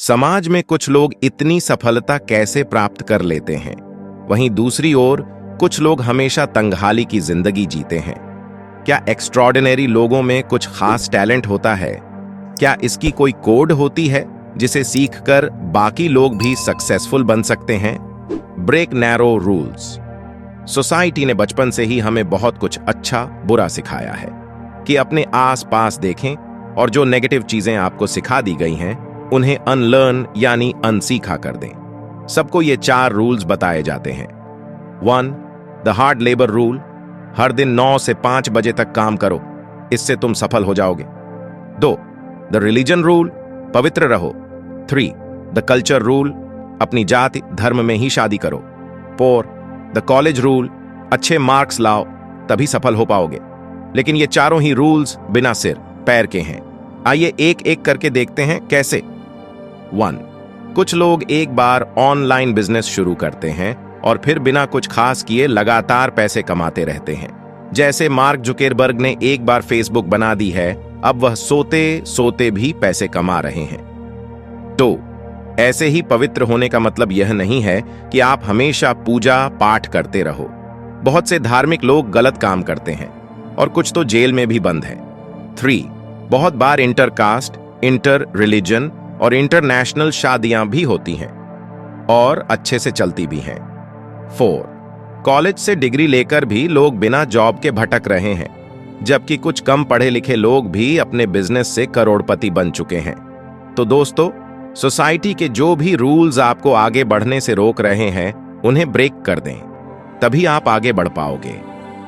समाज में कुछ लोग इतनी सफलता कैसे प्राप्त कर लेते हैं, वहीं दूसरी ओर कुछ लोग हमेशा तंगहाली की जिंदगी जीते हैं। क्या एक्स्ट्रॉर्डिनरी लोगों में कुछ खास टैलेंट होता है? क्या इसकी कोई कोड होती है जिसे सीखकर बाकी लोग भी सक्सेसफुल बन सकते हैं? Break narrow rules. सोसाइटी ने बचपन से ही हमें बहुत कुछ अच्छा बुरा सिखाया है कि अपने आस पास देखें और जो नेगेटिव चीजें आपको सिखा दी गई हैं उन्हें अनलर्न यानी अनसीखा कर दें। सबको ये 4 रूल्स बताए जाते हैं। 1. The hard labour rule. हर दिन 9 से 5 बजे तक काम करो, इससे तुम सफल हो जाओगे। 2. The religion rule. पवित्र रहो। 3. The culture rule. अपनी जाति धर्म में ही शादी करो। 4. The college rule. अच्छे मार्क्स लाओ तभी सफल हो पाओगे। लेकिन ये चारों ही रूल्स बिना सिर पैर के हैं। आइए एक एक करके देखते हैं कैसे। 1. कुछ लोग एक बार ऑनलाइन बिजनेस शुरू करते हैं और फिर बिना कुछ खास किए लगातार पैसे कमाते रहते हैं। जैसे मार्क जुकेरबर्ग ने एक बार फेसबुक बना दी है, अब वह सोते सोते भी पैसे कमा रहे हैं। 2. ऐसे ही पवित्र होने का मतलब यह नहीं है कि आप हमेशा पूजा पाठ करते रहो। बहुत से धार्मिक लोग गलत काम करते हैं और कुछ तो जेल में भी बंद है। 3. बहुत बार इंटरकास्ट, इंटर रिलीजन और इंटरनेशनल शादियां भी होती हैं और अच्छे से चलती भी हैं। 4. कॉलेज से डिग्री लेकर भी लोग बिना जॉब के भटक रहे हैं, जबकि कुछ कम पढ़े लिखे लोग भी अपने बिजनेस से करोड़पति बन चुके हैं। तो दोस्तों, सोसाइटी के जो भी रूल्स आपको आगे बढ़ने से रोक रहे हैं उन्हें ब्रेक कर दें, तभी आप आगे बढ़ पाओगे।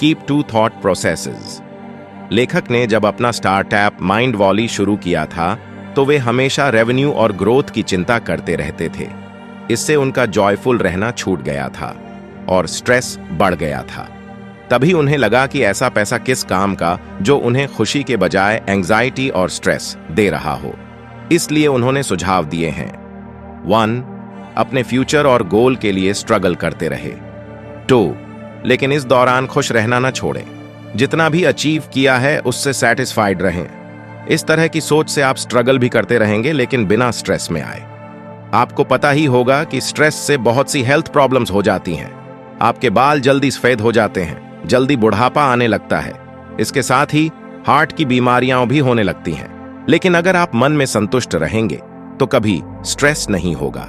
Keep 2 thought processes. लेखक ने जब अपना स्टार्टअप माइंड वॉली शुरू किया था तो वे हमेशा रेवेन्यू और ग्रोथ की चिंता करते रहते थे। इससे उनका जॉयफुल रहना छूट गया था और स्ट्रेस बढ़ गया था। तभी उन्हें लगा कि ऐसा पैसा किस काम का जो उन्हें खुशी के बजाय एंजाइटी और स्ट्रेस दे रहा हो। इसलिए उन्होंने सुझाव दिए हैं। 1. अपने फ्यूचर और गोल के लिए स्ट्रगल करते रहे। 2. लेकिन इस दौरान खुश रहना न छोड़ें। जितना भी अचीव किया है उससे सेटिस्फाइड रहें। इस तरह की सोच से आप स्ट्रगल भी करते रहेंगे लेकिन बिना स्ट्रेस में आए। आपको पता ही होगा कि स्ट्रेस से बहुत सी हेल्थ प्रॉब्लम्स हो जाती हैं। आपके बाल जल्दी सफेद हो जाते हैं, जल्दी बुढ़ापा आने लगता है। इसके साथ ही हार्ट की बीमारियां भी होने लगती हैं। लेकिन अगर आप मन में संतुष्ट रहेंगे तो कभी स्ट्रेस नहीं होगा।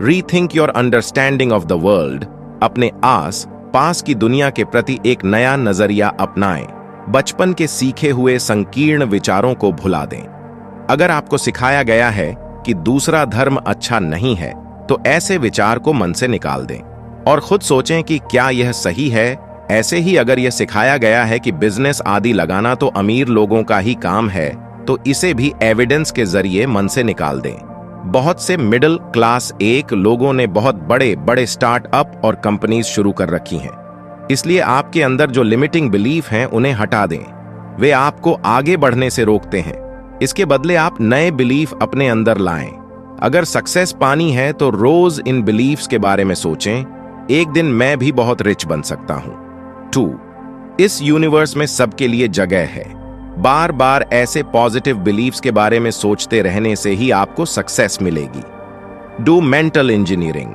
Rethink your understanding of the world. अपने आस पास की दुनिया के प्रति एक नया नजरिया अपनाएं। बचपन के सीखे हुए संकीर्ण विचारों को भुला दें। अगर आपको सिखाया गया है कि दूसरा धर्म अच्छा नहीं है तो ऐसे विचार को मन से निकाल दें और खुद सोचें कि क्या यह सही है। ऐसे ही अगर यह सिखाया गया है कि बिजनेस आदि लगाना तो अमीर लोगों का ही काम है तो इसे भी एविडेंस के जरिए मन से निकाल दें। बहुत से मिडिल क्लास लोगों ने बहुत बड़े बड़े स्टार्टअप और कंपनीज शुरू कर रखी हैं। इसलिए आपके अंदर जो लिमिटिंग बिलीफ हैं उन्हें हटा दें। वे आपको आगे बढ़ने से रोकते हैं। इसके बदले आप नए बिलीफ अपने अंदर लाएं। अगर सक्सेस पानी है तो रोज इन बिलीफ्स के बारे में सोचें। एक दिन मैं भी बहुत रिच बन सकता हूं। 2. इस यूनिवर्स में सबके लिए जगह है। बार बार ऐसे पॉजिटिव बिलीफ्स के बारे में सोचते रहने से ही आपको सक्सेस मिलेगी। Do mental engineering.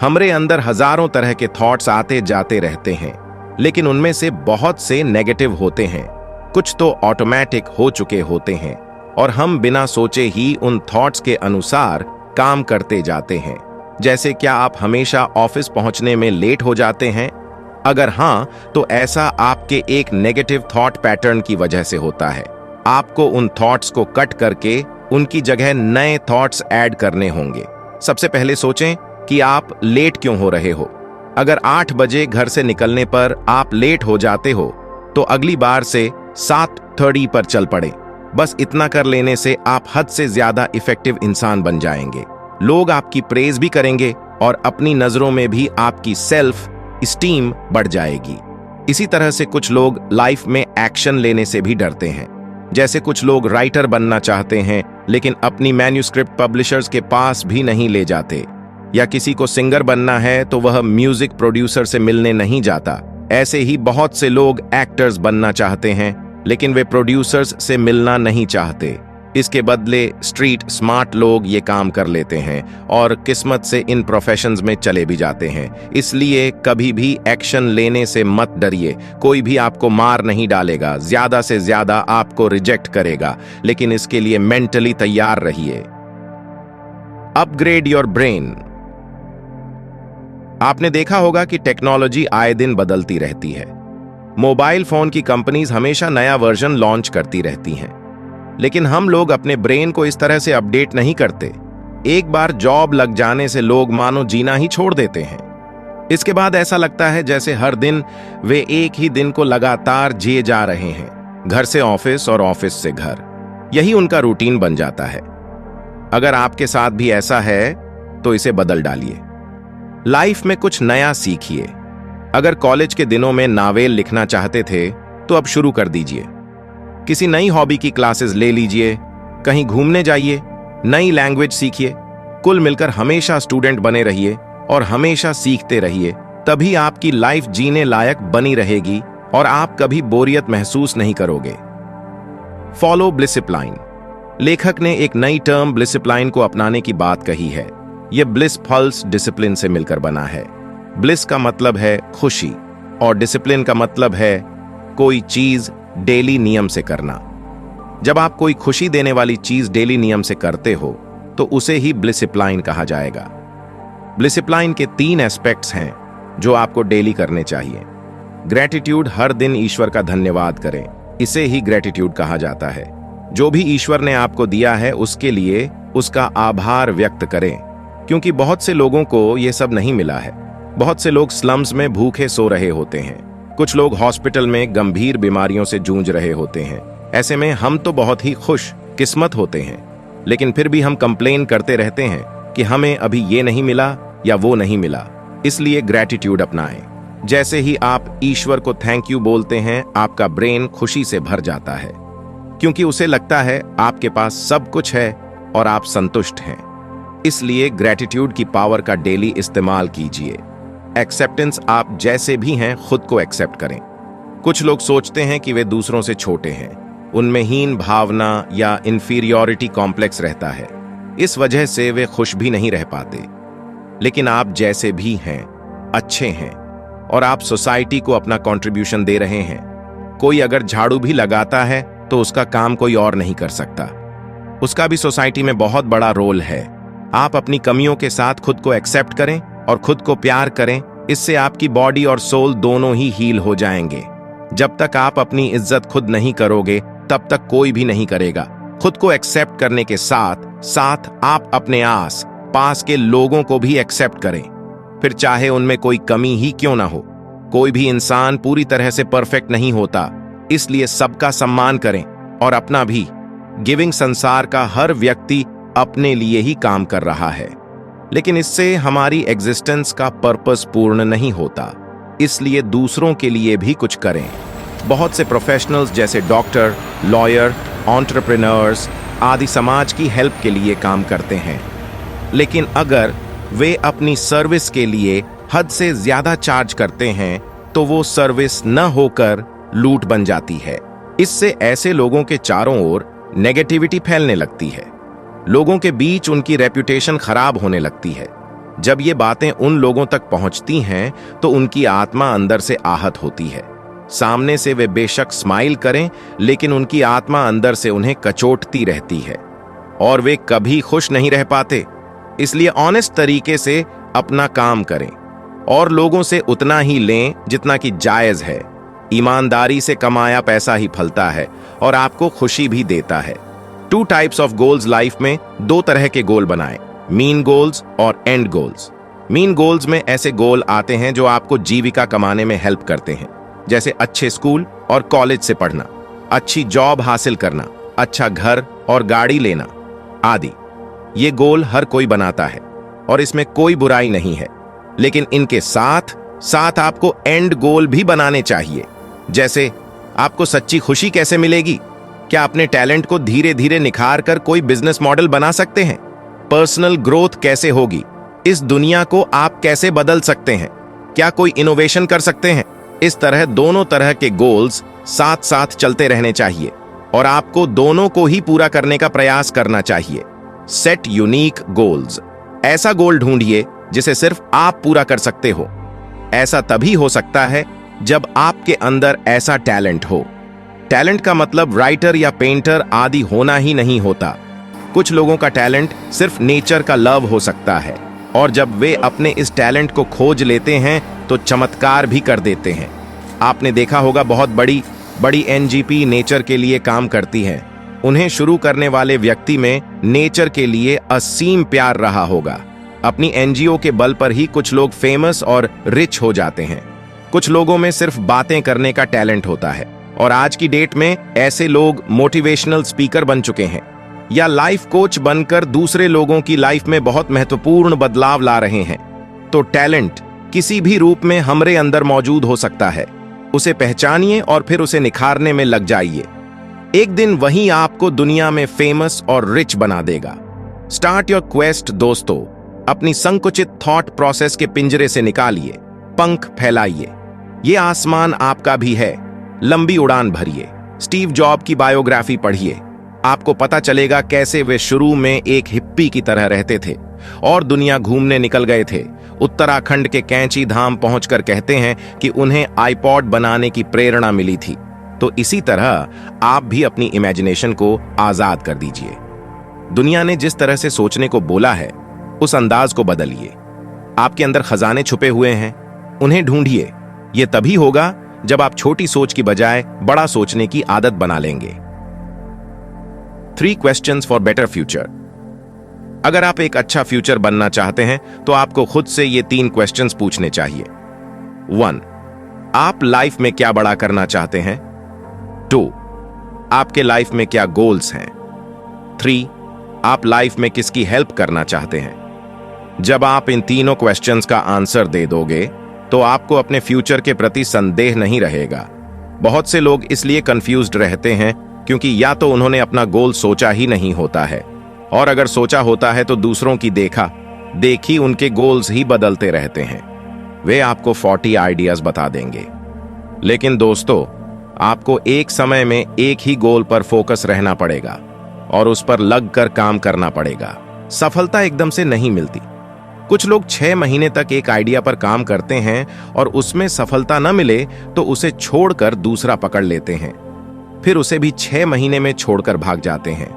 हमारे अंदर हजारों तरह के थॉट्स आते जाते रहते हैं, लेकिन उनमें से बहुत से नेगेटिव होते हैं, कुछ तो ऑटोमेटिक हो चुके होते हैं और हम बिना सोचे ही उन थॉट्स के अनुसार काम करते जाते हैं। जैसे क्या आप हमेशा ऑफिस पहुंचने में लेट हो जाते हैं? अगर हां, तो ऐसा आपके एक नेगेटिव थॉट पैटर्न की वजह से होता है। आपको उन थॉट्स को कट करके उनकी जगह नए थॉट्स ऐड करने होंगे। सबसे पहले सोचें कि आप लेट क्यों हो रहे हो। अगर 8 बजे घर से निकलने पर आप लेट हो जाते हो तो अगली बार से 7:30 पर चल पड़े। बस इतना कर लेने से आप हद से ज्यादा इफेक्टिव इंसान बन जाएंगे। लोग आपकी प्रेज भी करेंगे और अपनी नजरों में भी आपकी सेल्फ स्टीम बढ़ जाएगी। इसी तरह से कुछ लोग लाइफ में एक्शन लेने से भी डरते हैं। जैसे कुछ लोग राइटर बनना चाहते हैं लेकिन अपनी मैन्युस्क्रिप्ट पब्लिशर्स के पास भी नहीं ले जाते, या किसी को सिंगर बनना है तो वह म्यूजिक प्रोड्यूसर से मिलने नहीं जाता। ऐसे ही बहुत से लोग एक्टर्स बनना चाहते हैं लेकिन वे प्रोड्यूसर्स से मिलना नहीं चाहते। इसके बदले स्ट्रीट स्मार्ट लोग ये काम कर लेते हैं और किस्मत से इन प्रोफेशंस में चले भी जाते हैं। इसलिए कभी भी एक्शन लेने से मत डरिए। कोई भी आपको मार नहीं डालेगा, ज्यादा से ज्यादा आपको रिजेक्ट करेगा, लेकिन इसके लिए मेंटली तैयार रहिए। Upgrade your brain. आपने देखा होगा कि टेक्नोलॉजी आए दिन बदलती रहती है। मोबाइल फोन की कंपनीज हमेशा नया वर्जन लॉन्च करती रहती हैं, लेकिन हम लोग अपने ब्रेन को इस तरह से अपडेट नहीं करते। एक बार जॉब लग जाने से लोग मानो जीना ही छोड़ देते हैं। इसके बाद ऐसा लगता है जैसे हर दिन वे एक ही दिन को लगातार जिए जा रहे हैं, घर से ऑफिस और ऑफिस से घर। यही उनका रूटीन बन जाता है। अगर आपके साथ भी ऐसा है तो इसे बदल डालिए। लाइफ में कुछ नया सीखिए। अगर कॉलेज के दिनों में नावेल लिखना चाहते थे तो अब शुरू कर दीजिए। किसी नई हॉबी की क्लासेस ले लीजिए, कहीं घूमने जाइए, नई लैंग्वेज सीखिए। कुल मिलकर हमेशा स्टूडेंट बने रहिए और हमेशा सीखते रहिए। तभी आपकी लाइफ जीने लायक बनी रहेगी और आप कभी बोरियत महसूस नहीं करोगे। फॉलो ब्लिसिप्लाइन। लेखक ने एक नई टर्म ब्लिसिप्लाइन को अपनाने की बात कही है। यह ब्लिस पल्स डिसिप्लिन से मिलकर बना है। ब्लिस का मतलब है खुशी और डिसिप्लिन का मतलब है कोई चीज डेली नियम से करना। जब आप कोई खुशी देने वाली चीज डेली नियम से करते हो तो उसे ही ब्लिसिप्लाइन कहा जाएगा। ब्लिसिप्लाइन के 3 एस्पेक्ट्स हैं जो आपको डेली करने चाहिए। ग्रेटिट्यूड, हर दिन ईश्वर का धन्यवाद करें, इसे ही ग्रेटिट्यूड कहा जाता है। जो भी ईश्वर ने आपको दिया है उसके लिए उसका आभार व्यक्त करें, क्योंकि बहुत से लोगों को यह सब नहीं मिला है। बहुत से लोग स्लम्स में भूखे सो रहे होते हैं। कुछ लोग हॉस्पिटल में गंभीर बीमारियों से जूझ रहे होते हैं। ऐसे में हम तो बहुत ही खुश किस्मत होते हैं, लेकिन फिर भी हम कंप्लेन करते रहते हैं कि हमें अभी ये नहीं मिला या वो नहीं मिला। इसलिए ग्रेटिट्यूड अपनाएं। जैसे ही आप ईश्वर को थैंक यू बोलते हैं, आपका ब्रेन खुशी से भर जाता है, क्योंकि उसे लगता है आपके पास सब कुछ है और आप संतुष्ट हैं। इसलिए ग्रेटिट्यूड की पावर का डेली इस्तेमाल कीजिए। एक्सेप्टेंस, आप जैसे भी हैं खुद को एक्सेप्ट करें। कुछ लोग सोचते हैं कि वे दूसरों से छोटे हैं, उनमें हीन भावना या इंफीरियॉरिटी कॉम्प्लेक्स रहता है। इस वजह से वे खुश भी नहीं रह पाते। लेकिन आप जैसे भी हैं अच्छे हैं और आप सोसाइटी को अपना कंट्रीब्यूशन दे रहे हैं। कोई अगर झाड़ू भी लगाता है तो उसका काम कोई और नहीं कर सकता। उसका भी सोसाइटी में बहुत बड़ा रोल है। आप अपनी कमियों के साथ खुद को एक्सेप्ट करें और खुद को प्यार करें। इससे आपकी बॉडी और सोल दोनों ही हील हो जाएंगे। जब तक आप अपनी इज्जत खुद नहीं करोगे तब तक कोई भी नहीं करेगा। खुद को एक्सेप्ट करने के साथ साथ आप अपने आस पास के लोगों को भी एक्सेप्ट करें, फिर चाहे उनमें कोई कमी ही क्यों ना हो। कोई भी इंसान पूरी तरह से परफेक्ट नहीं होता, इसलिए सबका सम्मान करें और अपना भी। गिविंग संसार का हर व्यक्ति अपने लिए ही काम कर रहा है, लेकिन इससे हमारी एग्जिस्टेंस का पर्पस पूर्ण नहीं होता। इसलिए दूसरों के लिए भी कुछ करें। बहुत से प्रोफेशनल्स जैसे डॉक्टर, लॉयर, एंटरप्रेन्योर्स आदि समाज की हेल्प के लिए काम करते हैं, लेकिन अगर वे अपनी सर्विस के लिए हद से ज्यादा चार्ज करते हैं तो वो सर्विस न होकर लूट बन जाती है। इससे ऐसे लोगों के चारों ओर नेगेटिविटी फैलने लगती है। लोगों के बीच उनकी रेपुटेशन खराब होने लगती है। जब ये बातें उन लोगों तक पहुंचती हैं तो उनकी आत्मा अंदर से आहत होती है। सामने से वे बेशक स्माइल करें, लेकिन उनकी आत्मा अंदर से उन्हें कचोटती रहती है और वे कभी खुश नहीं रह पाते। इसलिए ऑनेस्ट तरीके से अपना काम करें और लोगों से उतना ही लें जितना कि जायज है। ईमानदारी से कमाया पैसा ही फलता है और आपको खुशी भी देता है। 2 टाइप्स ऑफ गोल्स लाइफ में, 2 तरह के गोल बनाएं, मीन गोल्स और एंड गोल्स। मीन गोल्स में ऐसे गोल आते हैं जो आपको जीविका कमाने में हेल्प करते हैं, जैसे अच्छे स्कूल और कॉलेज से पढ़ना, अच्छी जॉब हासिल करना, अच्छा घर और गाड़ी लेना आदि। ये गोल हर कोई बनाता है और इसमें कोई बुराई नहीं है, लेकिन इनके साथ साथ आपको एंड गोल भी बनाने चाहिए। जैसे आपको सच्ची खुशी कैसे मिलेगी? क्या अपने टैलेंट को धीरे धीरे निखार कर कोई बिजनेस मॉडल बना सकते हैं? पर्सनल ग्रोथ कैसे होगी? इस दुनिया को आप कैसे बदल सकते हैं? क्या कोई इनोवेशन कर सकते हैं? इस तरह दोनों तरह के गोल्स साथ साथ चलते रहने चाहिए और आपको दोनों को ही पूरा करने का प्रयास करना चाहिए। Set unique goals. ऐसा गोल ढूंढिए जिसे सिर्फ आप पूरा कर सकते हो। ऐसा तभी हो सकता है जब आपके अंदर ऐसा टैलेंट हो। टैलेंट का मतलब राइटर या पेंटर आदि होना ही नहीं होता। कुछ लोगों का टैलेंट सिर्फ नेचर का लव हो सकता है, और जब वे अपने इस टैलेंट को खोज लेते हैं तो चमत्कार भी कर देते हैं। आपने देखा होगा बहुत बड़ी बड़ी एनजीपी नेचर के लिए काम करती है। उन्हें शुरू करने वाले व्यक्ति में नेचर के लिए असीम प्यार रहा होगा। अपनी एनजीओ के बल पर ही कुछ लोग फेमस और रिच हो जाते हैं। कुछ लोगों में सिर्फ बातें करने का टैलेंट होता है, और आज की डेट में ऐसे लोग मोटिवेशनल स्पीकर बन चुके हैं या लाइफ कोच बनकर दूसरे लोगों की लाइफ में बहुत महत्वपूर्ण बदलाव ला रहे हैं। तो टैलेंट किसी भी रूप में हमारे अंदर मौजूद हो सकता है। उसे पहचानिए और फिर उसे निखारने में लग जाइए। एक दिन वही आपको दुनिया में फेमस और रिच बना देगा। स्टार्ट योर क्वेस्ट दोस्तों। अपनी संकुचित थॉट प्रोसेस के पिंजरे से निकालिए, पंख फैलाइए। ये आसमान आपका भी है। लंबी उड़ान भरिए। स्टीव जॉब की बायोग्राफी पढ़िए। आपको पता चलेगा कैसे वे शुरू में एक हिप्पी की तरह रहते थे और दुनिया घूमने निकल गए थे। उत्तराखंड के कैंची धाम पहुंचकर कहते हैं कि उन्हें आईपॉड बनाने की प्रेरणा मिली थी। तो इसी तरह आप भी अपनी इमेजिनेशन को आजाद कर दीजिए। दुनिया ने जिस तरह से सोचने को बोला है, उस अंदाज को बदलिए। आपके अंदर खजाने छुपे हुए हैं, उन्हें ढूंढिए। यह तभी होगा जब आप छोटी सोच की बजाय बड़ा सोचने की आदत बना लेंगे। 3 क्वेश्चंस फॉर बेटर फ्यूचर। अगर आप एक अच्छा फ्यूचर बनना चाहते हैं तो आपको खुद से ये 3 क्वेश्चंस पूछने चाहिए। 1. आप लाइफ में क्या बड़ा करना चाहते हैं? 2. आपके लाइफ में क्या गोल्स हैं? 3. आप लाइफ में किसकी हेल्प करना चाहते हैं? जब आप इन तीनों क्वेश्चंस का आंसर दे दोगे तो आपको अपने फ्यूचर के प्रति संदेह नहीं रहेगा। बहुत से लोग इसलिए कंफ्यूज्ड रहते हैं क्योंकि या तो उन्होंने अपना गोल सोचा ही नहीं होता है, और अगर सोचा होता है तो दूसरों की देखी उनके गोल्स ही बदलते रहते हैं। वे आपको 40 आइडियाज बता देंगे, लेकिन दोस्तों आपको एक समय में एक ही गोल पर फोकस रहना पड़ेगा और उस पर लगकर काम करना पड़ेगा। सफलता एकदम से नहीं मिलती। कुछ लोग 6 महीने तक एक आइडिया पर काम करते हैं और उसमें सफलता न मिले तो उसे छोड़कर दूसरा पकड़ लेते हैं, फिर उसे भी 6 महीने में छोड़कर भाग जाते हैं।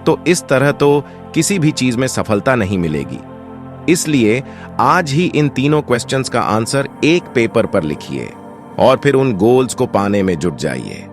तो इस तरह तो किसी भी चीज में सफलता नहीं मिलेगी। इसलिए आज ही इन तीनों क्वेश्चंस का आंसर एक पेपर पर लिखिए और फिर उन गोल्स को पाने में जुट जाइए।